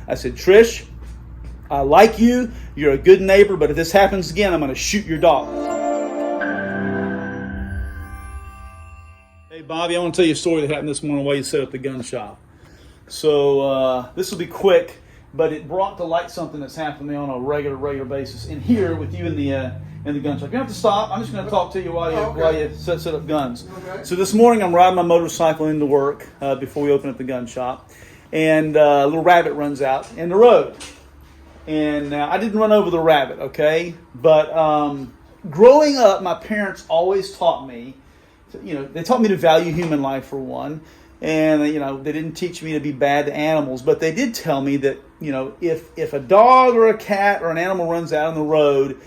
I said, Trish, I like you. You're a good neighbor, but if this happens again, I'm going to shoot your dog. Hey, Bobby, I want to tell you a story that happened this morning while you set up the gun shop. So this will be quick, but it brought to light something that's happening on a regular basis in here with you in the gun shop. You don't have to stop. I'm just going to talk to you while you set up guns. Okay. So this morning I'm riding my motorcycle into work before we open up the gun shop, and a little rabbit runs out in the road. And I didn't run over the rabbit, okay? But growing up, my parents always taught me, they taught me to value human life for one. And, they didn't teach me to be bad to animals. But they did tell me that, if a dog or a cat or an animal runs out on the road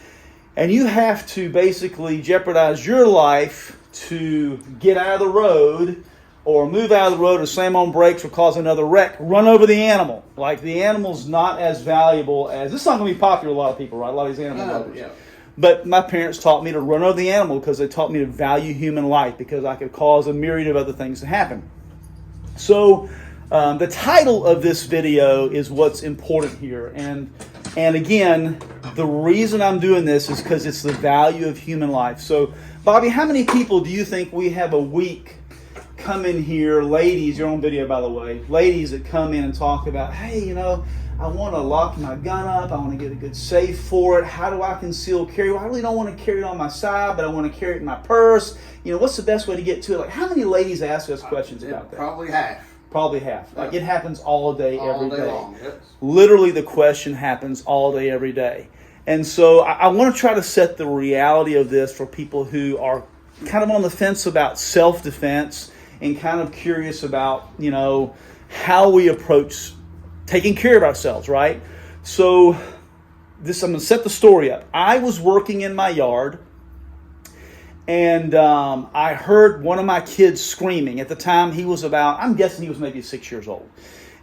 and you have to basically jeopardize your life to get out of the road or move out of the road or slam on brakes or cause another wreck, run over the animal. Like, the animal's not as valuable as... This is not going to be popular with a lot of people, right? A lot of these animal lovers. Yeah. But my parents taught me to run over the animal because they taught me to value human life, because I could cause a myriad of other things to happen. So the title of this video is what's important here. And again, the reason I'm doing this is because it's the value of human life. So, Bobby, how many people do you think we have a week come in here, ladies, you're on video by the way, ladies that come in and talk about, hey, I want to lock my gun up, I want to get a good safe for it, how do I conceal carry? Well, I really don't want to carry it on my side, but I want to carry it in my purse. What's the best way to get to it? Like, how many ladies ask us questions about that? Probably half. Probably half. Like, it happens all day, every day. Long, yes. Literally, the question happens all day, every day. And so I want to try to set the reality of this for people who are kind of on the fence about self-defense and kind of curious about, how we approach taking care of ourselves, right? So I'm going to set the story up. I was working in my yard, and I heard one of my kids screaming. At the time, he was I'm guessing he was maybe 6 years old.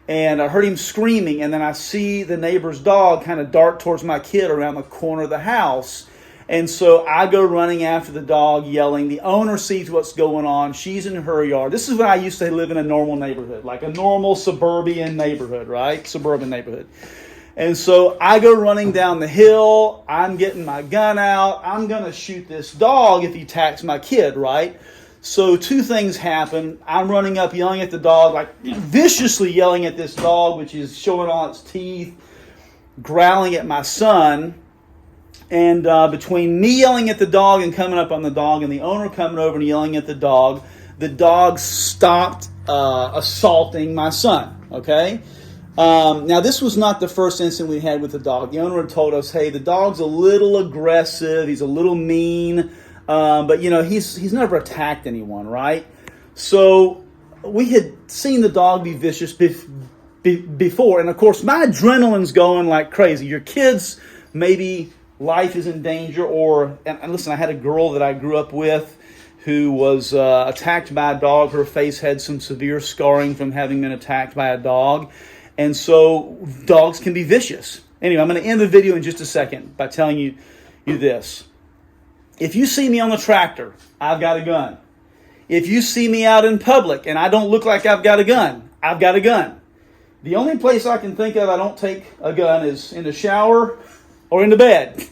And I heard him screaming, and then I see the neighbor's dog kind of dart towards my kid around the corner of the house. And so I go running after the dog, yelling. The owner sees what's going on. She's in her yard. This is when I used to live in a normal neighborhood, like a normal suburban neighborhood, right? Suburban neighborhood. And so I go running down the hill. I'm getting my gun out. I'm going to shoot this dog if he attacks my kid, right? So two things happen. I'm running up, yelling at the dog, like viciously yelling at this dog, which is showing all its teeth, growling at my son. And between me yelling at the dog and coming up on the dog and the owner coming over and yelling at the dog stopped assaulting my son, okay? Now, this was not the first incident we had with the dog. The owner had told us, hey, the dog's a little aggressive, he's a little mean, but, he's never attacked anyone, right? So we had seen the dog be vicious before, and, of course, my adrenaline's going like crazy. Your kids maybe... life is in danger, and listen, I had a girl that I grew up with who was attacked by a dog. Her face had some severe scarring from having been attacked by a dog. And so dogs can be vicious. Anyway, I'm going to end the video in just a second by telling you this. If you see me on the tractor, I've got a gun. If you see me out in public and I don't look like I've got a gun, I've got a gun. The only place I can think of I don't take a gun is in the shower or in the bed,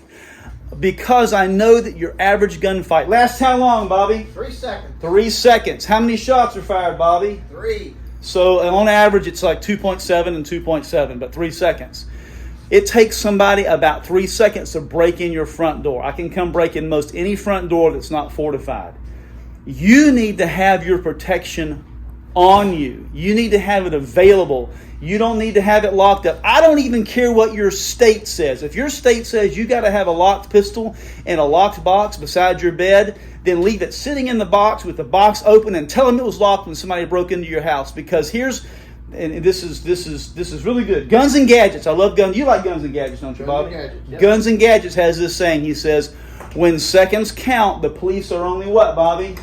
because I know that your average gunfight lasts how long, Bobby? 3 seconds. 3 seconds. How many shots are fired, Bobby? 3. So on average, it's like 2.7 and 2.7, but 3 seconds. It takes somebody about 3 seconds to break in your front door. I can come break in most any front door that's not fortified. You need to have your protection on you. You need to have it available. You don't need to have it locked up. I don't even care what your state says. If your state says you got to have a locked pistol in a locked box beside your bed, then leave it sitting in the box with the box open and tell them it was locked when somebody broke into your house. Because this is really good. Guns and Gadgets. I love guns. You like Guns and Gadgets, don't you, Bobby? Guns and Gadgets, yep. Guns and Gadgets has this saying. He says, when seconds count, the police are only what, Bobby?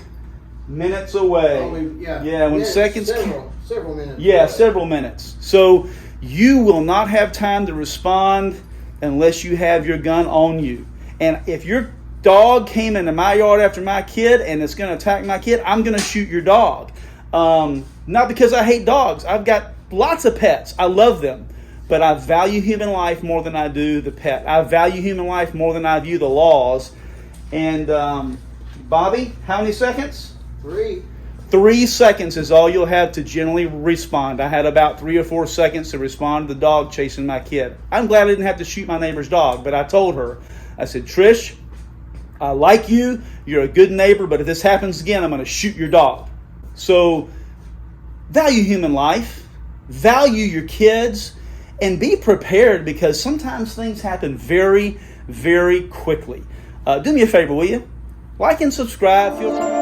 Minutes away. When seconds count. Several minutes. Yeah, several minutes. So you will not have time to respond unless you have your gun on you. And if your dog came into my yard after my kid and it's going to attack my kid, I'm going to shoot your dog. Not because I hate dogs. I've got lots of pets. I love them. but I value human life more than I do the pet. I value human life more than I view the laws. And Bobby, how many seconds? 3. 3 seconds is all you'll have to generally respond. I had about 3 or 4 seconds to respond to the dog chasing my kid. I'm glad I didn't have to shoot my neighbor's dog, but I told her, I said, Trish, I like you. You're a good neighbor, but if this happens again, I'm going to shoot your dog. So value human life, value your kids, and be prepared, because sometimes things happen very, very quickly. Do me a favor, will you? Like and subscribe. Feel free.